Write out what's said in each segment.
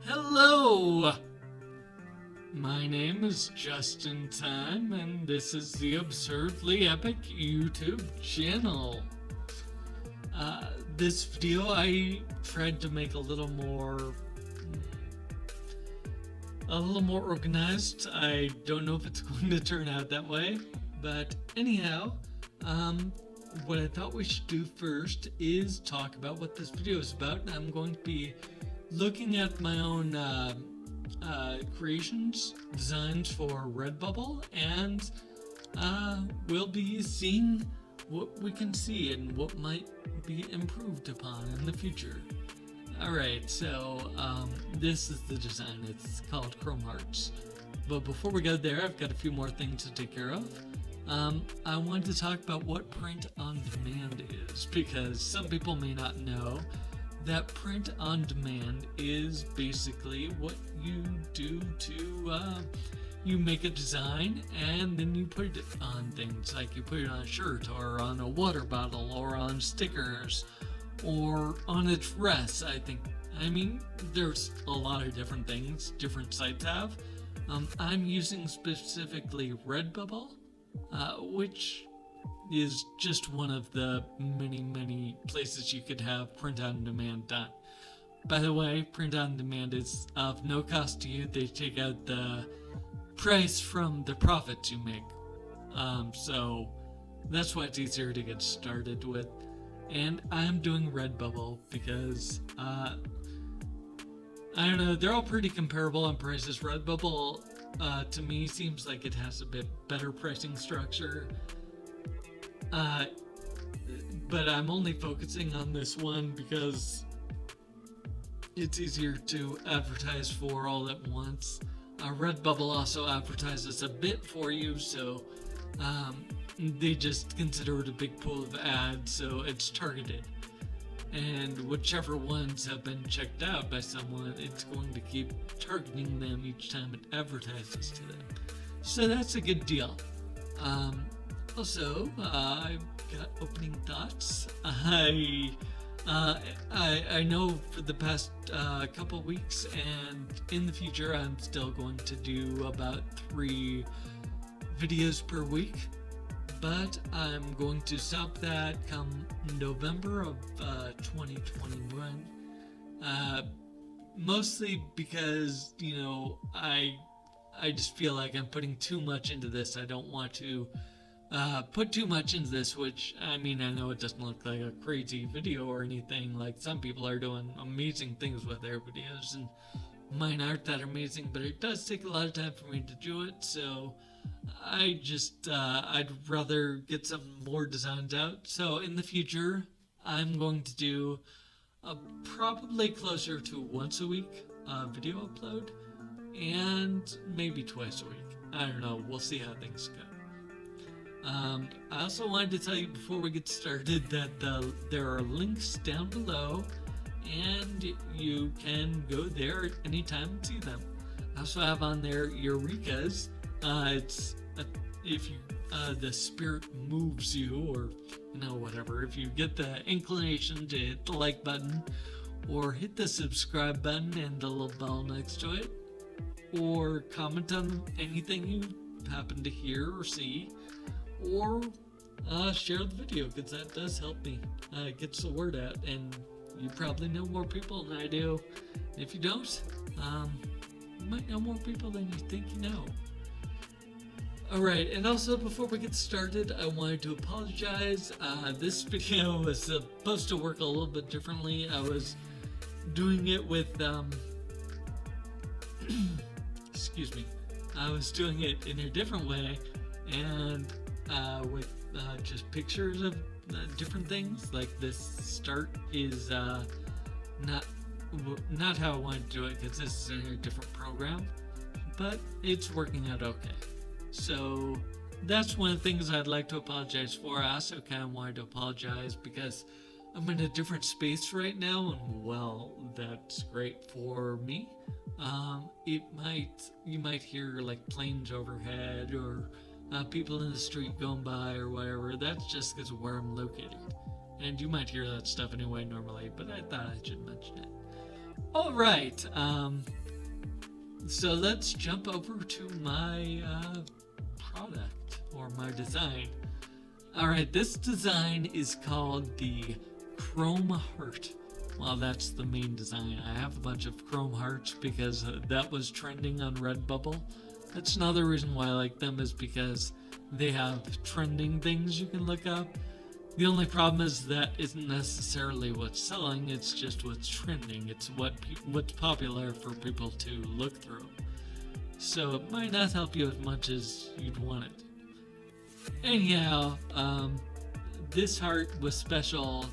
Hello! My name is Justintyme, and this is the Absurdly Epic YouTube channel. This video I tried to make a little more organized. I don't know if it's going to turn out that way, but anyhow, what I thought we should do first is talk about what this video is about. I'm going to be looking at my own creations, designs for Redbubble, and we'll be seeing what we can see and what might be improved upon in the future. Alright, so this is the design. It's called Chrome Hearts. But before we go there, I've got a few more things to take care of. I wanted to talk about what print on demand is, because some people may not know that print on demand is basically what you do to you make a design and then you put it on things, like you put it on a shirt or on a water bottle or on stickers or on a dress. I mean there's a lot of different things different sites have. I'm using specifically Redbubble, which is just one of the many places you could have print on demand done. By the way, print on demand is of no cost to you. They take out the price from the profits you make. So that's why it's easier to get started with. And I'm doing Redbubble because I don't know, they're all pretty comparable on prices. Redbubble to me seems like it has a bit better pricing structure. But I'm only focusing on this one because it's easier to advertise for all at once. Redbubble also advertises a bit for you, so they just consider it a big pool of ads, so it's targeted. And whichever ones have been checked out by someone, it's going to keep targeting them each time it advertises to them. So that's a good deal. Also, I've got opening thoughts. I know for the past couple weeks and in the future I'm still going to do about 3 videos per week, but I'm going to stop that come November of 2021. Mostly because, you know, I just feel like I'm putting too much into this. I don't want to put too much into this, which, I mean, I know it doesn't look like a crazy video or anything. Like, some people are doing amazing things with their videos, and mine aren't that amazing, but it does take a lot of time for me to do it, so I'd rather get some more designs out. So in the future, I'm going to do probably closer to once a week video upload, and maybe twice a week. I don't know, we'll see how things go. I also wanted to tell you before we get started that there are links down below, and you can go there at any time and see them. I also have on there Eureka's. If you the spirit moves you, or whatever, if you get the inclination to hit the like button or hit the subscribe button and the little bell next to it, or comment on anything you happen to hear or see, or share the video, because that does help me. It gets the word out, and you probably know more people than I do. If you don't, you might know more people than you think you know. Alright, and also before we get started, I wanted to apologize. This video was supposed to work a little bit differently. I was doing it with, excuse me. I was doing it in a different way, and with just pictures of different things. Like, this start is not how I wanted to do it, because this is in a different program, but it's working out okay. So that's one of the things I'd like to apologize for. I also kind of wanted to apologize because I'm in a different space right now, and well, that's great for me. You might hear like planes overhead or people in the street going by or whatever. That's just because of where I'm located, and you might hear that stuff anyway normally, but I thought I should mention it. All right. So let's jump over to my product or my design. All right, this design is called the Chrome Heart. Well, that's the main design. I have a bunch of Chrome Hearts because that was trending on Redbubble. That's another reason why I like them, is because they have trending things you can look up. The only problem is that isn't necessarily what's selling, it's just what's trending. It's what's popular for people to look through. So it might not help you as much as you'd want it. Anyhow, this heart was special.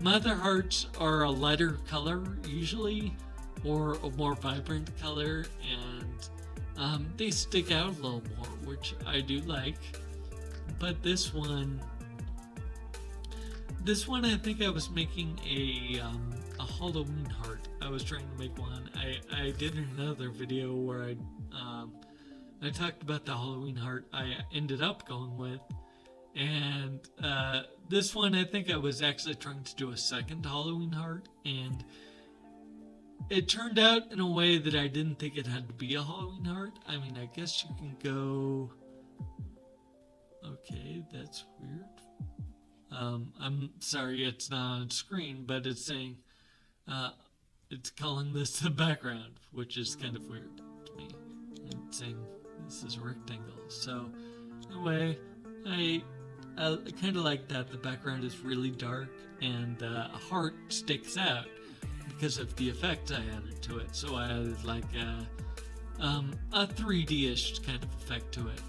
My other hearts are a lighter color usually, or a more vibrant color, and they stick out a little more, which I do like. But this one I think I was making a Halloween heart. I was trying to make one. I did another video where I talked about the Halloween heart I ended up going with. And this one, I think I was actually trying to do a second Halloween heart, and it turned out in a way that I didn't think it had to be a Halloween heart. I mean, I guess you can go... Okay, that's weird. I'm sorry it's not on screen, but it's saying, it's calling this the background, which is kind of weird to me. It's saying this is a rectangle. So, anyway, I kind of like that the background is really dark and a heart sticks out because of the effect I added to it. So I added like a 3D-ish kind of effect to it.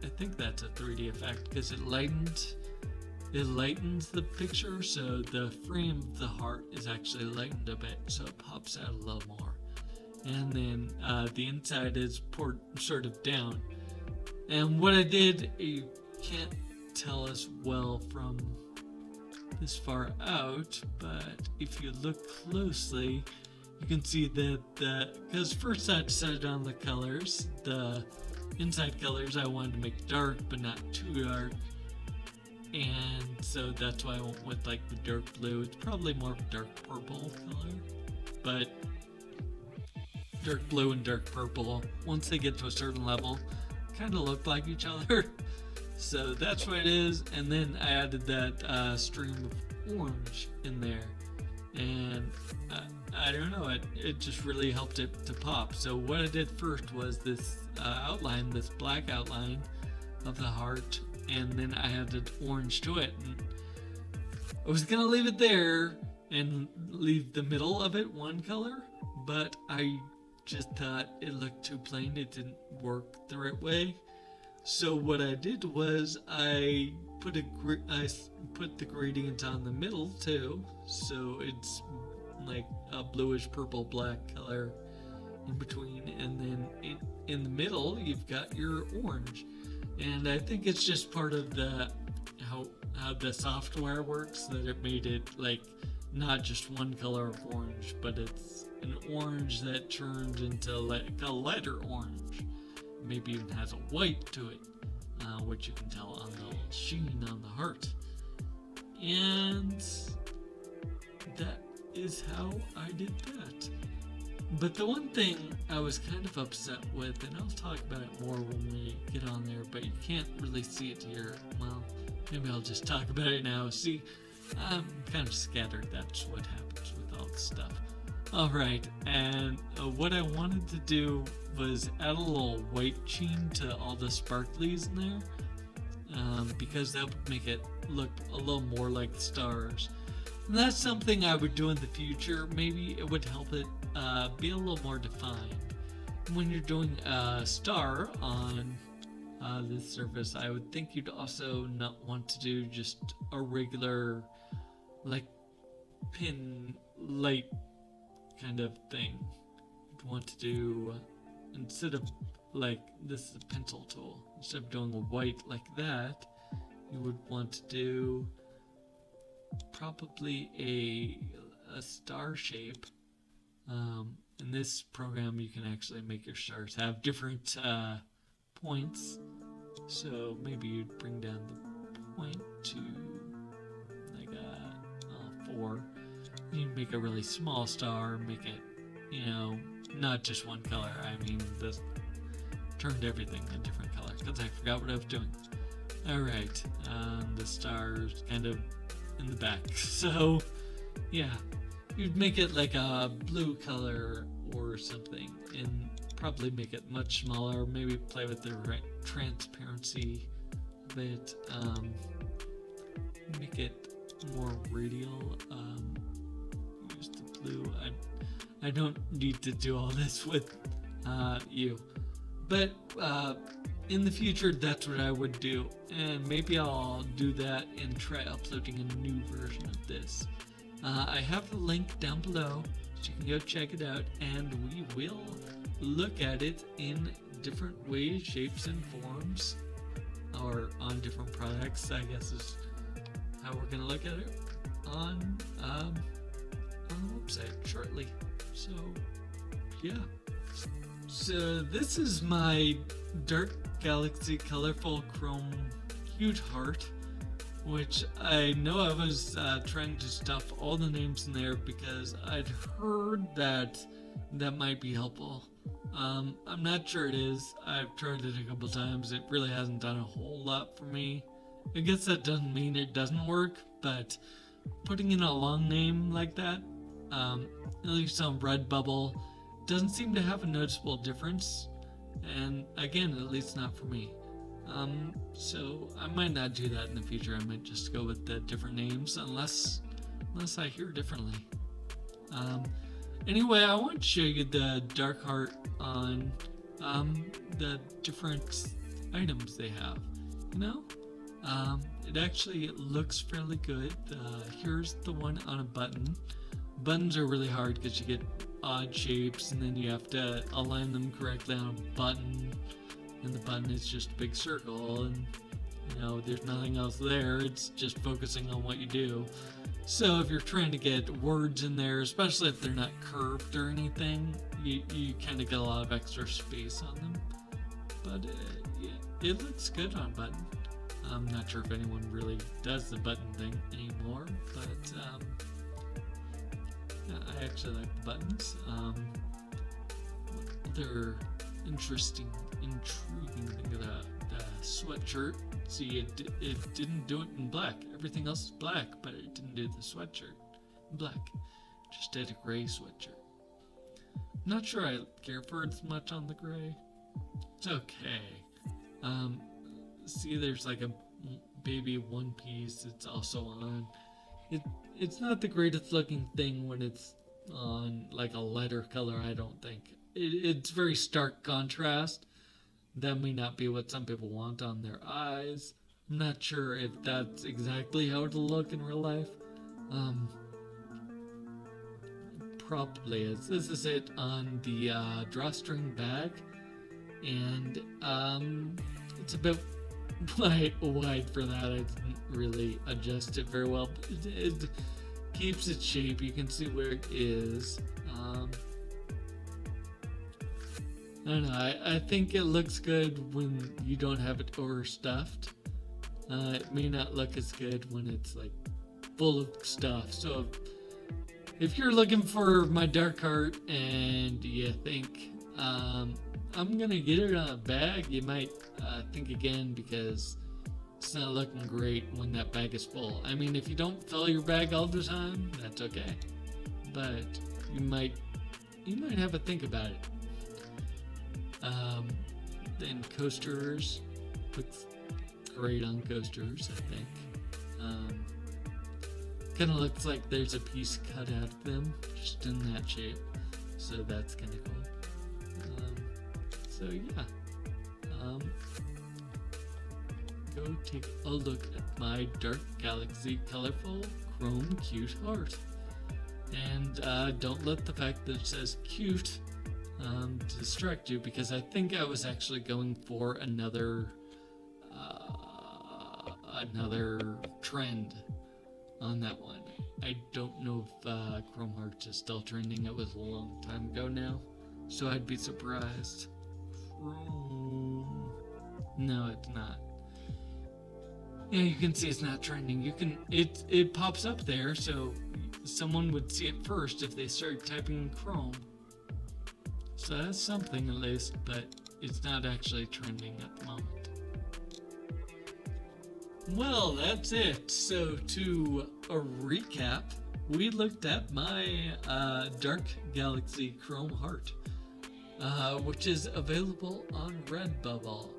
I think that's a 3D effect because it lightens the picture, so the frame of the heart is actually lightened a bit, so it pops out a little more. And then the inside is poured sort of down. And what I did, you can't tell as well from this far out, but if you look closely, you can see that because first I decided on the colors, the inside colors I wanted to make dark but not too dark, and so that's why I went with like the dark blue. It's probably more of a dark purple color, but dark blue and dark purple, once they get to a certain level, kind of look like each other. So that's what it is. And then I added that stream of orange in there, and I don't know, it just really helped it to pop. So what I did first was this outline, this black outline of the heart, and then I added orange to it. And I was gonna leave it there and leave the middle of it one color, but I just thought it looked too plain. It didn't work the right way. So what I did was I put the gradient on the middle too, so it's like a bluish purple black color in between, and then in the middle you've got your orange. And I think it's just part of the how the software works, that it made it like not just one color of orange, but it's an orange that turns into like a lighter orange. Maybe even has a white to it, which you can tell on the sheen on the heart. And that is how I did that. But the one thing I was kind of upset with, and I'll talk about it more when we get on there, but you can't really see it here. Well, maybe I'll just talk about it now. See, I'm kind of scattered. That's what happens with all this stuff. Alright, and what I wanted to do was add a little white sheen to all the sparklies in there, because that would make it look a little more like the stars. And that's something I would do in the future. Maybe it would help it be a little more defined. When you're doing a star on this surface, I would think you'd also not want to do just a regular, like, pin light kind of thing. You'd want to do, instead of, like, this is a pencil tool, instead of doing a white like that, you would want to do probably a star shape. In this program you can actually make your stars have different points, so maybe you'd bring down the point to like 4. You make a really small star, make it you know, not just one color. I mean, this turned everything a different color because I forgot what I was doing. Alright, the star's kind of in the back. So, yeah, you'd make it like a blue color or something and probably make it much smaller. Maybe play with the transparency a bit. Make it more radial. Use the blue. I don't need to do all this with you. But in the future, that's what I would do. And maybe I'll do that and try uploading a new version of this. I have the link down below, so you can go check it out. And we will look at it in different ways, shapes, and forms. Or on different products, I guess is how we're going to look at it on the website shortly. So, yeah. So this is my Dark Galaxy Colorful Chrome Cute Heart, which I know I was trying to stuff all the names in there because I'd heard that might be helpful. I'm not sure it is. I've tried it a couple times. It really hasn't done a whole lot for me. I guess that doesn't mean it doesn't work, but putting in a long name like that, at least on Redbubble, doesn't seem to have a noticeable difference. And again, at least not for me. So I might not do that in the future. I might just go with the different names unless I hear differently. Anyway, I want to show you the Dark Heart on the different items they have. You know, it actually looks fairly good. Here's the one on a button. Buttons are really hard because you get odd shapes and then you have to align them correctly on a button, and the button is just a big circle and you know there's nothing else there. It's just focusing on what you do. So if you're trying to get words in there, especially if they're not curved or anything, you kind of get a lot of extra space on them. But yeah, it looks good on button. I'm not sure if anyone really does the button thing anymore, but yeah, I actually like the buttons. Other interesting, intriguing thing about the sweatshirt. See, it didn't do it in black. Everything else is black, but it didn't do the sweatshirt in black. Just did a gray sweatshirt. Not sure I care for it as much on the gray. It's okay. See, there's like a baby one piece. It's also on. It's not the greatest looking thing when it's on like a lighter color, I don't think. It's very stark contrast. That may not be what some people want on their eyes. I'm not sure if that's exactly how it'll look in real life. Probably is. This is it on the drawstring bag. And it's about wide for that. I didn't really adjust it very well, but it keeps its shape. You can see where it is. I don't know. I think it looks good when you don't have it overstuffed. It may not look as good when it's like full of stuff. So if you're looking for my Dark Heart and you think I'm gonna get it on a bag, you might think again because it's not looking great when that bag is full. I mean, if you don't fill your bag all the time, that's okay. But you might have a think about it. Then coasters looks great on coasters, I think. Kind of looks like there's a piece cut out of them, just in that shape. So that's kind of cool. So yeah. Go take a look at my Dark Galaxy Colorful Chrome Cute Heart. And don't let the fact that it says cute distract you, because I think I was actually going for another trend on that one. I don't know if Chrome Hearts is still trending. It was a long time ago now, so I'd be surprised. Chrome. No, it's not. Yeah, you can see it's not trending. It pops up there, so someone would see it first if they start typing in Chrome. So that's something at least, but it's not actually trending at the moment. Well, that's it. So to a recap, we looked at my Dark Galaxy Chrome Heart, which is available on Redbubble.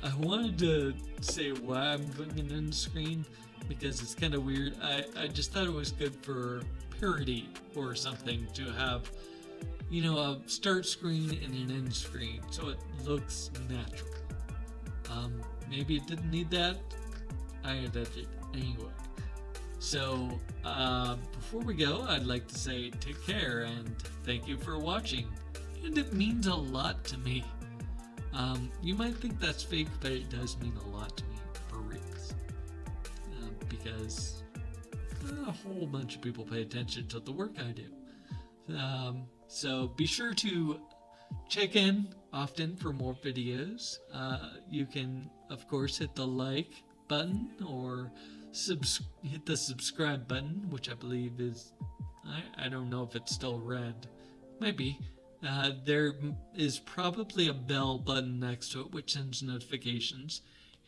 I wanted to say why I'm putting it in the screen because it's kind of weird. I just thought it was good for parody or something to have, you know, a start screen and an end screen so it looks natural. Maybe it didn't need that. I added it anyway. So, before we go, I'd like to say take care and thank you for watching. And it means a lot to me. You might think that's fake, but it does mean a lot to me, for reals. Because a whole bunch of people pay attention to the work I do. So be sure to check in often for more videos. You can, of course, hit the like button or hit the subscribe button, which I believe is, I don't know if it's still red. Maybe. There is probably a bell button next to it, which sends notifications.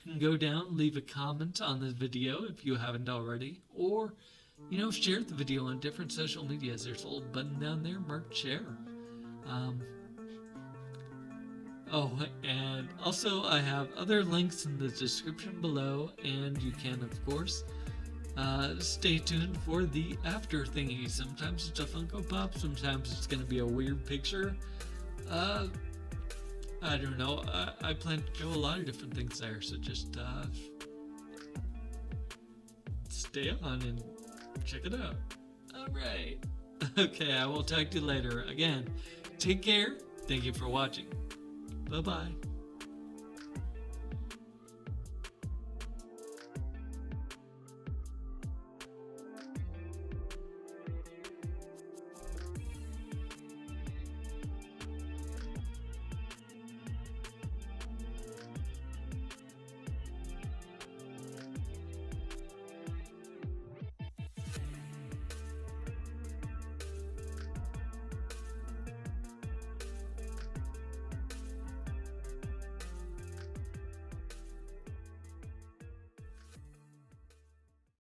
You can go down, leave a comment on this video if you haven't already, or, you know, share the video on different social medias. There's a little button down there marked share. Oh, and also I have other links in the description below, and you can, of course, stay tuned for the after thingy. Sometimes it's a Funko Pop, sometimes it's going to be a weird picture. I don't know. I plan to do a lot of different things there, so just stay on and check it out. Alright. Okay, I will talk to you later. Again, take care. Thank you for watching. Bye-bye.